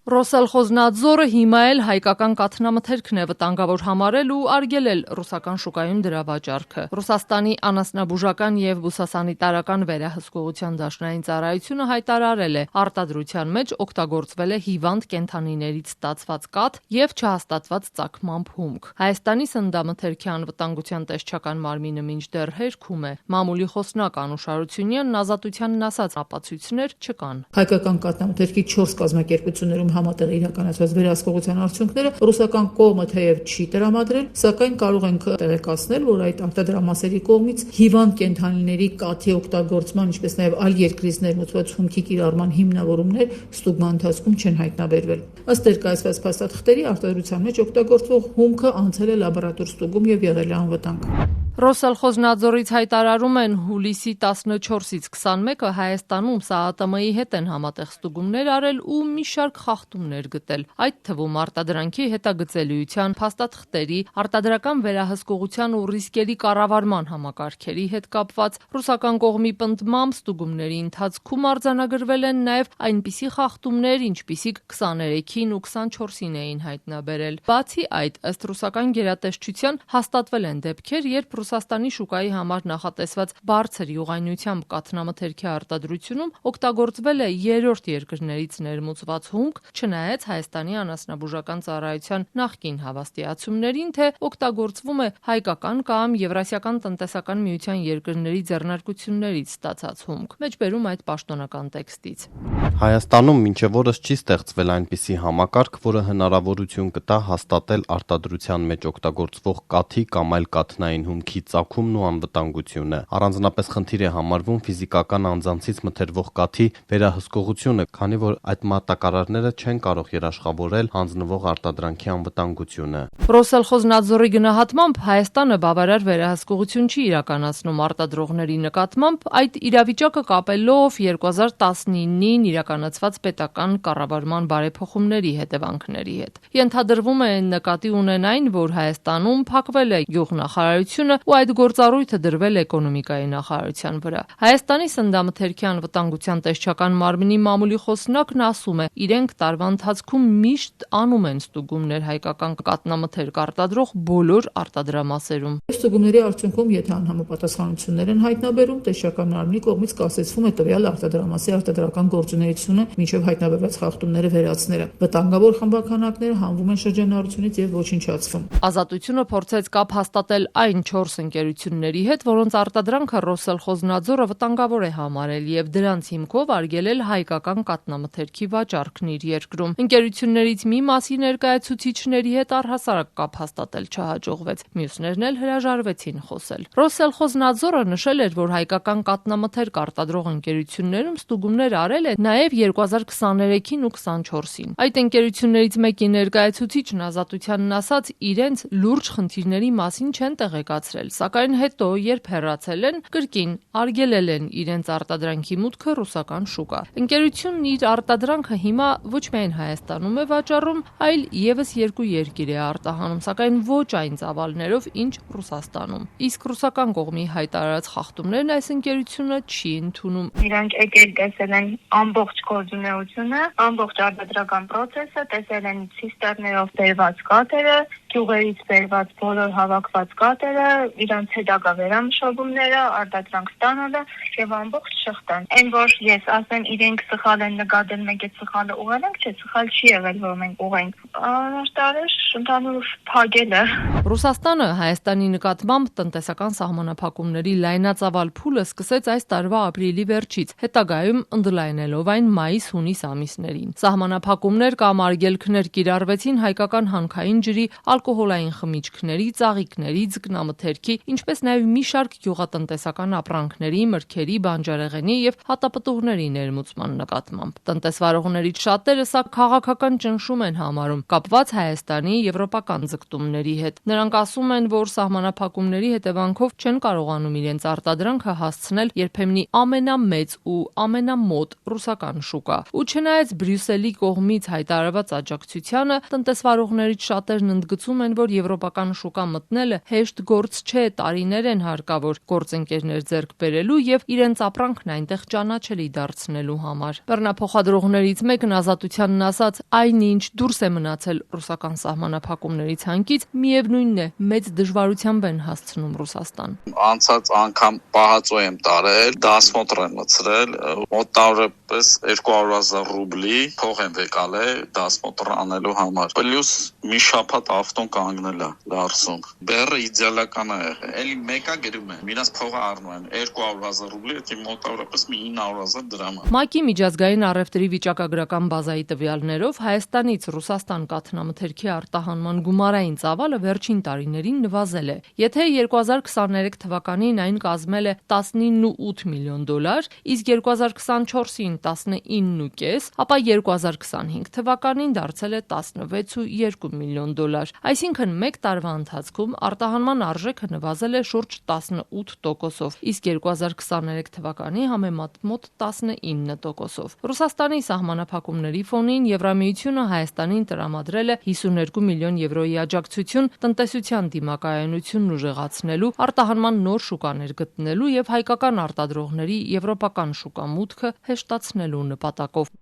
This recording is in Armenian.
Ռոսելխոզնադզորը հիմա էլ հայկական կաթնամթերքն է վտանգավոր համարել ու արգելել ռուսական շուկայում դրա վաճառքը։ Ռուսաստանի անասնաբուժական եւ բուսասանիտարական վերահսկողության դաշնային ծառայությունը հայտարարել է, արտադրության մեջ օգտագործվել է հիվանդ կենդանիներից ստացված կաթ եւ չհաստատված ծագմամբ հումք։ Հայաստանի սննդամթերքի անվտանգության տեսչական մարմինը մինչդեռ հերքում է։ Մամուլի խոսնակ Անուշ Արությունյանն ազատությանն ասաց, ապացույցներ չկան։ Հայկական կաթնամթերքի 4 կազմակերպություններում համատեղ իրականացված վերահսկողության արդյունքները ռուսական կողմը թեև չի տրամադրել, սակայն կարող ենք տեղեկացնել, որ այդ արտադրամասերի կողմից հիվանդ կենդանիների կաթի օգտագործման, ինչպես նաև այլ երկրից ներմուծված հումքի կիրառման հիմնավորումներ ստուգման ընթացքում չեն հայտնաբերվել։ Ըստ ներկայացված փաստաթղթերի արտադրության մեջ օգտագործվող հումքը անցել է լաբորատոր ստուգում եւ եղել է անվտանգ։ Ռոսելխոզնադզորից հայտարարում են հուլիսի 14-ից 21-ը Հայաստանում ՍԱԱՏՄ-ի հետ են համատեղ ստուգումներ արել ու մի շարք խախտումներ գտել, այդ թվում արտադրանքի հետագծելիության, փաստաթղթերի, արտադրական վերահսկողության ու ռիսկերի կառավարման համակարգերի հետ կապված ռուսական կողմի պնդմամբ ստուգումների ընթացքում արձանագրվել են նաև այնպիսի խախտումներ, ինչպիսիք 23-ին ու 24-ին էին հայտնաբերել։ Բացի այդ, ըստ ռուսական գերատեսչության հաստատվել են դեպքեր, երբ Ռուսաստանի շուկայի համար նախատեսված բարձր յուղայնությամբ կաթնամթերքի արտադրությունում օգտագործվել է երրորդ երկրներից ներմուծված հումք, չնայած Հայաստանի անասնաբուժական ծառայության նախկին հավաստիացումներին, թե օգտագործվում է հայկական կամ Եվրասիական տնտեսական միության երկրների ձեռնարկություններից ստացած հումք։ Մեջբերում այդ պաշտոնական տեքստից։ Հայաստանում մինչև օրս չի ստեղծվել այնպիսի համակարգ, որը հնարավորություն կտա հաստատել արտադրության մեջ օգտագործվող կաթի կամ այլ կաթնային հումքի ծագումն ու անվտանգությունը։ Առանձնապես խնդիր է համարվում ֆիզիկական անձանցից մթերվող կաթի վերահսկողությունը, քանի որ այդ մատակարարները չեն կարող երաշխավորել հանձնվող արտադրանքի անվտանգությունը։ Ռոսելխոզնադզորի գնահատմամբ Հայաստանը բավարար վերահսկողություն չի իրականացնում արտադրողների նկատմամբ, այդ իրավիճակը կապելով 2019-ին իրականացված պետական կառավարման բարեփոխումների հետևանքների հետ։ Ենթադրվում է նկատի ունենային, որ Հայաստանում փակվել է գյուղնախարարությունը ու այդ գործառույթը դրվել էկոնոմիկայի նախարարության վրա։ Հայաստանի սննդամթերքի անվտանգության տեսչական մարմնի մամուլի խոսնակն ասում է, իրենք տարվա ընթացքում միշտ անում են ստուգումներ հայկական կաթնամթերք արտադրող բոլոր արտադրամասերում։ Ստուգումների արդյունքում, եթե անհամապատասխանություններ են հայտնաբերում, տեսչական մարմնի կողմից կասեցվում է տվյալ արտադրամասի արտադրական գործունեությունը մինչև հայտնաբերված խախտումները վերացնելը։ Վտանգավոր խմբաքանակները հանվում են շրջանառությունից եւ ոչնչացվում։ Ազատությունը փորձեց կապ հաստատել այն 4 ընկերությունների հետ, որոնց արտադրանքը Ռոսելխոզնադզորը վտանգավոր է համարել եւ դրանց հիմքով արգելել հայկական կաթնամթերքի վաճառքն իր երկրում։ Ընկերություններից մի մասի ներկայացուցիչների հետ առհասարակ կապ հաստատել չհաջողվեց, մյուսներն էլ հրաժարվեցին խոսել։ Ռոսելխոզնադզորը նշել էր, որ հայկական կաթնամթերք արտադրող ընկերություններում ստուգումներ արել է նաեւ 2023-ին ու 24-ին։ Այդ ընկերություններից մեկի ներկայացուցիչն ազատությանն ասաց, իրենց լուրջ խնդիրների մասին չեն տեղեկացրել, սակայն հետո, երբ հեռացել են, կրկին արգելել են իրենց արտադրանքի մուտքը ռուսական շուկա։ Ընկերությունն իր արտադրանքը հիմա ոչ միայն Հայաստանում է վաճառում, այլ եւս 2 երկիր է արտահանում, սակայն ոչ այն ծավալներով, ինչ Ռուսաստանում։ Իսկ ռուսական կողմի հայտարարած խախտումներն այս ընկերությունը չի ընդունում։ Իրանք եկել տեսել են ամբողջ գործունեությունը, ամբողջ արտադրական process-ը, տեսել են ցիստերներով բերված կաթերը, գյուղերից բերված բոլոր հավաքված կաթերը, իրանց հետագա վերամշակումները, արտադրանք ստանալը եւ ամբողջ շղթան։ Այն որ ես ասեմ իրենք սխալ են նկատել, մենք այդ սխալը ուղղել ենք, չէ, սխալ չի եղել, որ մենք ուղենք։ Արտարեշ ընդհանուր փակելը։ Ռուսաստանը Հայաստանի նկատմամբ տնտեսական սահմանափակումների լայնածավալ փուլը սկսեց այս տարվա ապրիլի վերջից, հետագայում ընդլայնելով այն մայիս-հունիս ամիսներին։ Սահմանափակումներ կամ արգելքներ կիրառվեցին հայկական հանքային ջրի, ալկոհոլային խմիչքների, ծաղիկների, ձկնամթերքի, ինչպես նաև մի շարք գյուղատնտեսական ապրանքների, մրգերի, բանջարեղենի եւ հատապտուղների ներմուծման նկատմամբ։ Տնտեսվարողներից շատերը սա քաղաքական ճնշում են համարում, կապված Հայաստանի եվրոպական ձգտումների հետ։ Նրանք ասում են, որ սահմանափակումների հետևանքով չեն կարողանում իրենց արտադրանքը հասցնել երբեմնի ամենամեծ ու ամենամոտ ռուսական շուկա։ Ու չնայած Բրյուսելի կողմից հայտարարված աջակցությանը, տնտեսվարողներից շատերն ընդգծում ասում են, որ եվրոպական շուկա մտնելը հեշտ գործ չէ, տարիներ են հարկավոր գործընկերներ ձեռք բերելու եւ իրենց ապրանքն այնտեղ ճանաչելի դարձնելու համար։ Բեռնափոխադրողներից մեկն Ազատությանն ասաց, այնինչ դուրս է մնացել ռուսական սահմանափակումների ցանկից, միևնույնն է, մեծ դժվարությամբ են հասցնում Ռուսաստան։ Անցած անգամ պահածո եմ տարել, դասմոտր եմ մցրել, մոտավորապես 200,000 ռուբլի փող եմ եկալել դասմոտր անելու համար։ Պլյուս մի շաբաթ ավտոն կանգնել է դարսում։ Բեռը իդեալական է եղել։ Էլի մեկա գրում եմ, իրաց փողը առնում եմ 200,000 ռուբլի, դա մոտավորապես 900,000 դրամ է։ ՄԱԿ-ի միջազգային առևտրի վիճակագրական բազայի տվյալներով Հայաստանից Ռուսաստան կաթնամթերքի արտահանման գումարային ծավալը վերջին տարիներին նվազել է։ Եթե 2023 թվականին այն կազմել է $19.8 միլիոն, իսկ 2024-ին 19.5, ապա 2025 թվականին դարձել է $16.2 միլիոն։ Այսինքն մեկ տարվա ընթացքում արտահանման արժեքը նվազել է շուրջ 18%, իսկ 2023 թվականի համեմատ մոտ 19%։ Ռուսաստանի սահմանափակումների ֆոնին Եվրամիությունը Հայաստանին տրամադրել է 52 միլիոն եվրոյի աջակցություն տնտեսության դիմակայունությունն ուժեղացնելու, արտահանման նոր շուկաներ գտնելու եւ հայկական արտադրողների եվրոպական շուկա մուտքը հեշտացնելու նպատակով։